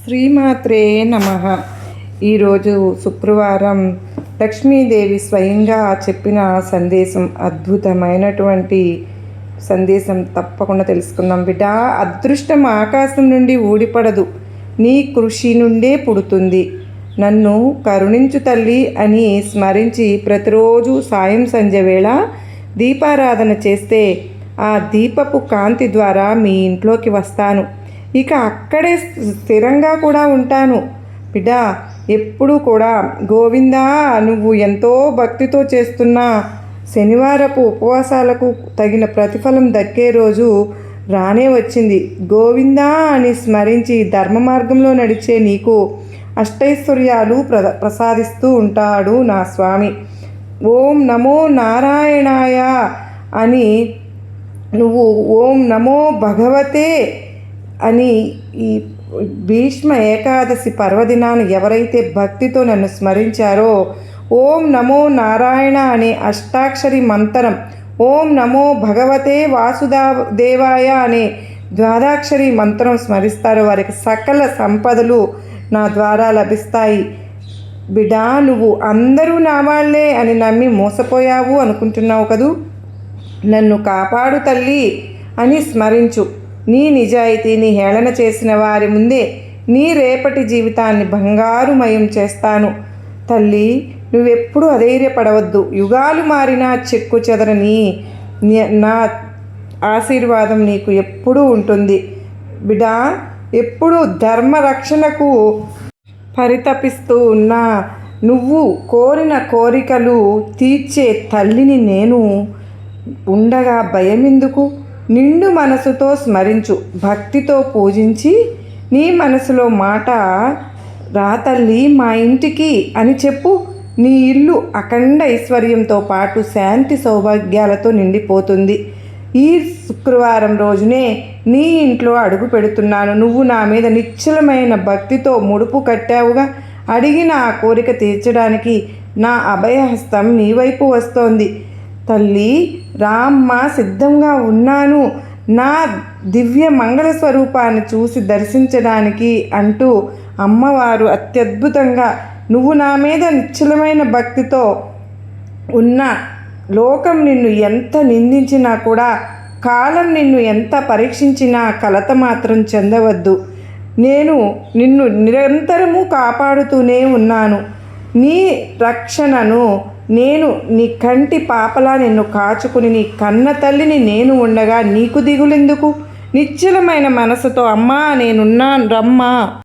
శ్రీమాత్రే నమః. ఈరోజు శుక్రవారం లక్ష్మీదేవి స్వయంగా చెప్పిన సందేశం, అద్భుతమైనటువంటి సందేశం. తప్పకుండా తెలుసుకుందాం బిడ్డ. అదృష్టం ఆకాశం నుండి ఊడిపడదు, నీ కృషి నుండే పుడుతుంది. నన్ను కరుణించు తల్లి అని స్మరించి ప్రతిరోజు సాయం సంధ్య వేళ దీపారాధన చేస్తే ఆ దీపపు కాంతి ద్వారా మీ ఇంట్లోకి వస్తాను. ఇక అక్కడే స్థిరంగా కూడా ఉంటాను బిడ్డ. ఎప్పుడూ కూడా గోవిందా, నువ్వు ఎంతో భక్తితో చేస్తున్న శనివారపు ఉపవాసాలకు తగిన ప్రతిఫలం దక్కే రోజు రానే వచ్చింది. గోవిందా అని స్మరించి ధర్మ మార్గంలో నడిచే నీకు అష్టైశ్వర్యాలు ప్రసాదిస్తూ ఉంటాడు నా స్వామి. ఓం నమో నారాయణాయ అని నువ్వు ఓం నమో భగవతే అని ఈ భీష్మ ఏకాదశి పర్వదినాన్ని ఎవరైతే భక్తితో నన్ను స్మరించారో, ఓం నమో నారాయణ అనే అష్టాక్షరి మంత్రం, ఓం నమో భగవతే వాసుదేవాయ అనే ద్వాదాక్షరి మంత్రం స్మరిస్తారో వారికి సకల సంపదలు నా ద్వారా లభిస్తాయి. బిడా, నువ్వు అందరూ నా వాళ్ళే అని నమ్మి మోసపోయావు అనుకుంటున్నావు కదూ. నన్ను కాపాడు తల్లి అని స్మరించు. నీ నిజాయితీని హేళన చేసిన వారి ముందే నీ రేపటి జీవితాన్ని బంగారుమయం చేస్తాను. తల్లి, నువ్వెప్పుడు అధైర్యపడవద్దు. యుగాలు మారినా చెక్కు చెదరని నా ఆశీర్వాదం నీకు ఎప్పుడూ ఉంటుంది బిడా. ఎప్పుడు ధర్మరక్షణకు పరితపిస్తూ ఉన్నా నువ్వు కోరిన కోరికలు తీర్చే తల్లిని నేను ఉండగా భయమెందుకు? నిండు మనసుతో స్మరించు, భక్తితో పూజించి నీ మనసులో మాట, రా తల్లి మా ఇంటికి అని చెప్పు. నీ ఇల్లు అఖండ ఐశ్వర్యంతో పాటు శాంతి సౌభాగ్యాలతో నిండిపోతుంది. ఈ శుక్రవారం రోజునే నీ ఇంట్లో అడుగు పెడుతున్నాను. నువ్వు నా మీద నిశ్చలమైన భక్తితో ముడుపు కట్టావుగా. అడిగిన ఆ కోరిక తీర్చడానికి నా అభయహస్తం నీ వైపు వస్తోంది. తల్లి, రామ్మ, సిద్ధంగా ఉన్నాను నా దివ్య మంగళ స్వరూపాన్ని చూసి దర్శించడానికి అంటూ అమ్మవారు అత్యద్భుతంగా, నువ్వు నా మీద నిశ్చలమైన భక్తితో ఉన్న లోకం నిన్ను ఎంత నిందించినా కూడా, కాలం నిన్ను ఎంత పరీక్షించినా కలత మాత్రం చెందవద్దు. నేను నిన్ను నిరంతరము కాపాడుతూనే ఉన్నాను. నీ రక్షణను నేను నీ కంటి పాపలా నిన్ను కాచుకుని నీ కన్న తల్లిని నేను ఉండగా నీకు దిగులెందుకు? నిశ్చలమైన మనసుతో అమ్మా నేనున్నాను రమ్మా